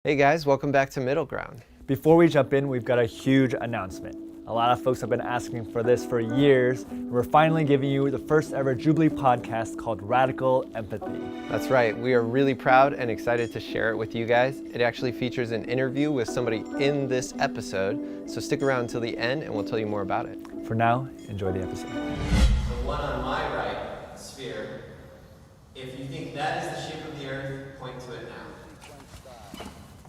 Hey guys, welcome back to Middle Ground. Before we jump in, we've got a huge announcement. A lot of folks have been asking for this for years. We're finally giving you the first ever Jubilee podcast called Radical Empathy. That's right, we are really proud and excited to share it with you guys. It actually features an interview with somebody in this episode, so stick around until the end and we'll tell you more about it. For now, enjoy the episode. The one on my right, sphere, if you think that is the shape of the Earth, point to it now.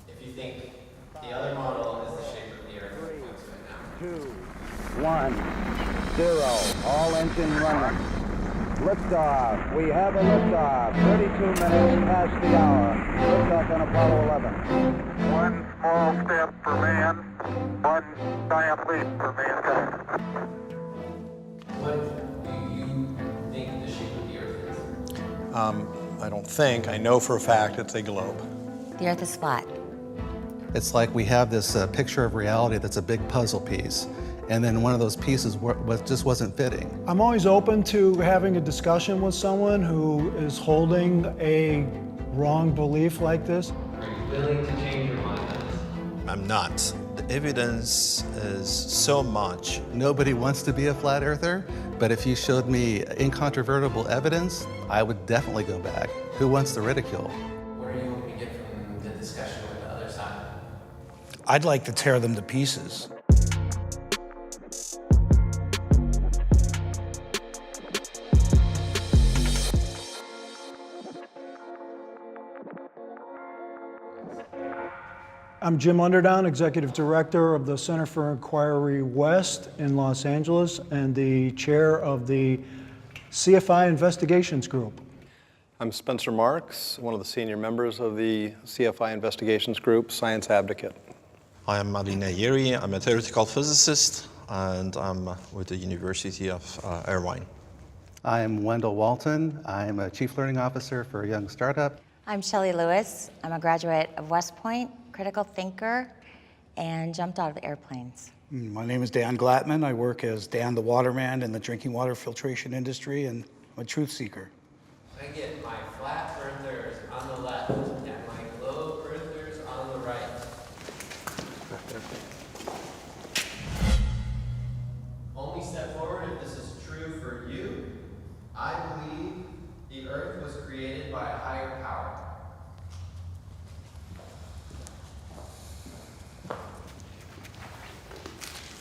If you think the other model is the shape of the Earth, point to it now. 2, 1, 0, all engine running. Liftoff, we have a liftoff, 32 minutes past the hour. Liftoff on Apollo 11. One small step for man, one giant leap for mankind. What do you think the shape of the Earth is? I don't think, I know for a fact it's a globe. The Earth is flat. It's like we have this picture of reality that's a big puzzle piece, and then one of those pieces just wasn't fitting. I'm always open to having a discussion with someone who is holding a wrong belief like this. Are you willing to change your mind on this? I'm not. The evidence is so much. Nobody wants to be a flat earther, but if you showed me incontrovertible evidence, I would definitely go back. Who wants the ridicule? Where do you want to get from the discussion with the other side? I'd like to tear them to pieces. I'm Jim Underdown, Executive Director of the Center for Inquiry West in Los Angeles and the chair of the CFI Investigations Group. I'm Spencer Marks, one of the senior members of the CFI Investigations Group, Science Advocate. I am Marina Yeri. I'm a theoretical physicist, and I'm with the University of Irvine. I'm Wendell Walton. I'm a Chief Learning Officer for a young startup. I'm Shelley Lewis. I'm a graduate of West Point, critical thinker, and jumped out of airplanes. My name is Dan Glattman. I work as Dan the Waterman in the drinking water filtration industry, and I'm a truth seeker. I get my flat earthers on the left and my globe earthers on the right. Only step forward if this is true for you. I believe the earth was created by a higher power.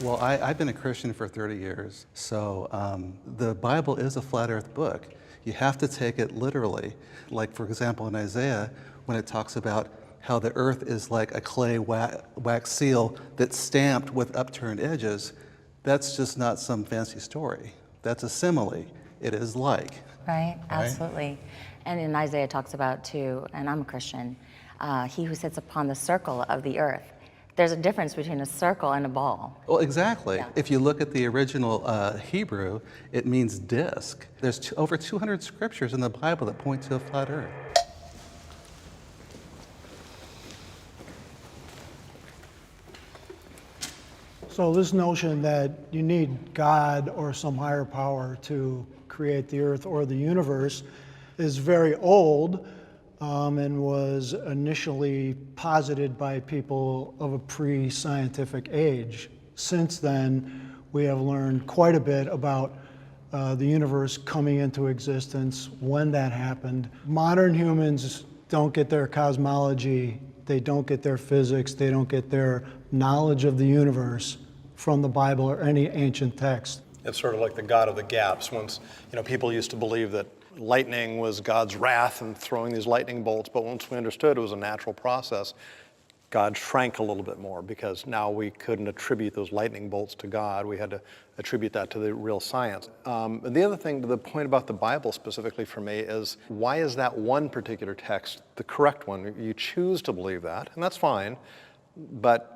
Well, I've been a Christian for 30 years, so the Bible is a flat earth book. You have to take it literally. Like, for example, in Isaiah, when it talks about how the earth is like a clay wax seal that's stamped with upturned edges, that's just not some fancy story. That's a simile. It is like. Right, absolutely. And in Isaiah it talks about too, and I'm a Christian, he who sits upon the circle of the earth. There's a difference between a circle and a ball. Well, exactly. Yeah. If you look at the original Hebrew, it means disc. There's over 200 scriptures in the Bible that point to a flat earth. So this notion that you need God or some higher power to create the earth or the universe is very old. And was initially posited by people of a pre-scientific age. Since then, we have learned quite a bit about the universe coming into existence, when that happened. Modern humans don't get their cosmology, they don't get their physics, they don't get their knowledge of the universe from the Bible or any ancient text. It's sort of like the God of the gaps. Once, people used to believe that lightning was God's wrath and throwing these lightning bolts, but once we understood it was a natural process, God shrank a little bit more because now we couldn't attribute those lightning bolts to God. We had to attribute that to the real science. The other thing, the point about the Bible specifically for me is, why is that one particular text the correct one? You choose to believe that, and that's fine, but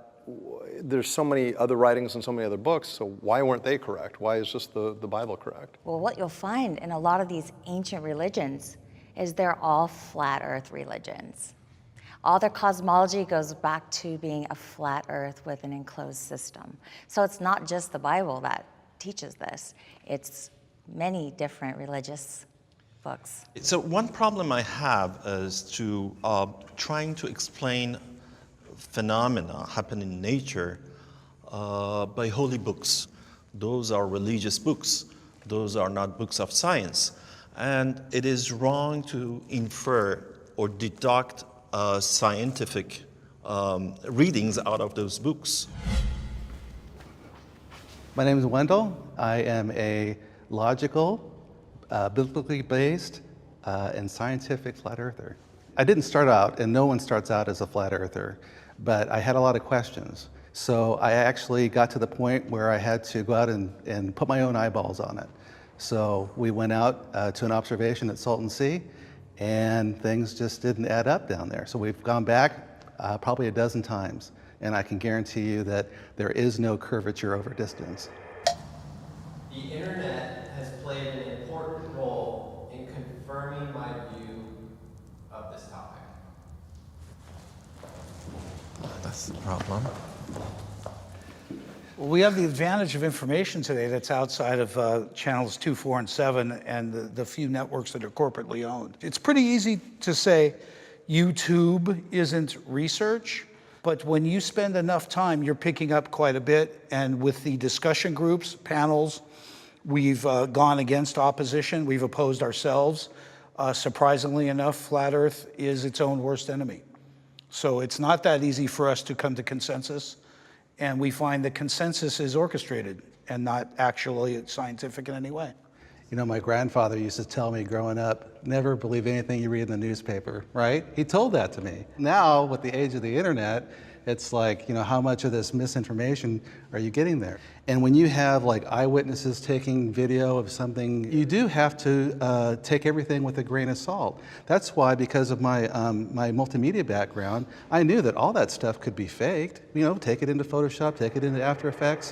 there's so many other writings and so many other books, so why weren't they correct? Why is just the Bible correct? Well, what you'll find in a lot of these ancient religions is they're all flat earth religions. All their cosmology goes back to being a flat earth with an enclosed system. So it's not just the Bible that teaches this. It's many different religious books. So one problem I have is trying to explain phenomena happen in nature by holy books. Those are religious books. Those are not books of science. And it is wrong to infer or deduct scientific readings out of those books. My name is Wendell. I am a logical, biblically based, and scientific flat earther. I didn't start out, and no one starts out as a flat earther, but I had a lot of questions. So I actually got to the point where I had to go out and put my own eyeballs on it. So we went out to an observation at Salton Sea, and things just didn't add up down there. So we've gone back probably a dozen times, and I can guarantee you that there is no curvature over distance. The internet has played an important role in confirming my view of this topic. That's the problem. Well, we have the advantage of information today that's outside of channels 2, 4, and 7 and the few networks that are corporately owned. It's pretty easy to say YouTube isn't research, but when you spend enough time, you're picking up quite a bit. And with the discussion groups, panels, we've gone against opposition. We've opposed ourselves. Surprisingly enough, flat Earth is its own worst enemy. So it's not that easy for us to come to consensus. And we find that consensus is orchestrated and not actually scientific in any way. You know, my grandfather used to tell me growing up, never believe anything you read in the newspaper, right? He told that to me. Now, with the age of the internet, it's like, you know, how much of this misinformation are you getting there? And when you have like eyewitnesses taking video of something, you do have to take everything with a grain of salt. That's why, because of my multimedia background, I knew that all that stuff could be faked. You know, take it into Photoshop, take it into After Effects.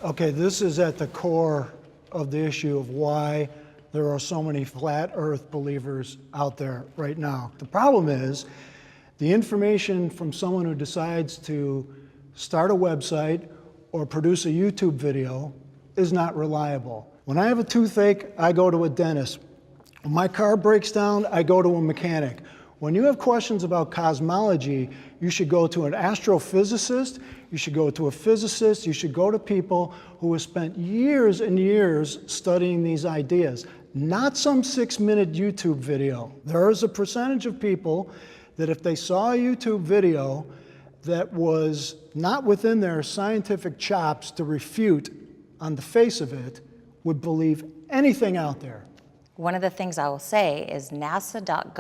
Okay, this is at the core of the issue of why there are so many flat earth believers out there right now. The problem is the information from someone who decides to start a website or produce a YouTube video is not reliable. When I have a toothache, I go to a dentist. When my car breaks down, I go to a mechanic. When you have questions about cosmology, you should go to an astrophysicist, you should go to a physicist, you should go to people who have spent years and years studying these ideas, not some 6-minute YouTube video. There is a percentage of people that if they saw a YouTube video that was not within their scientific chops to refute on the face of it, would believe anything out there. One of the things I will say is NASA.gov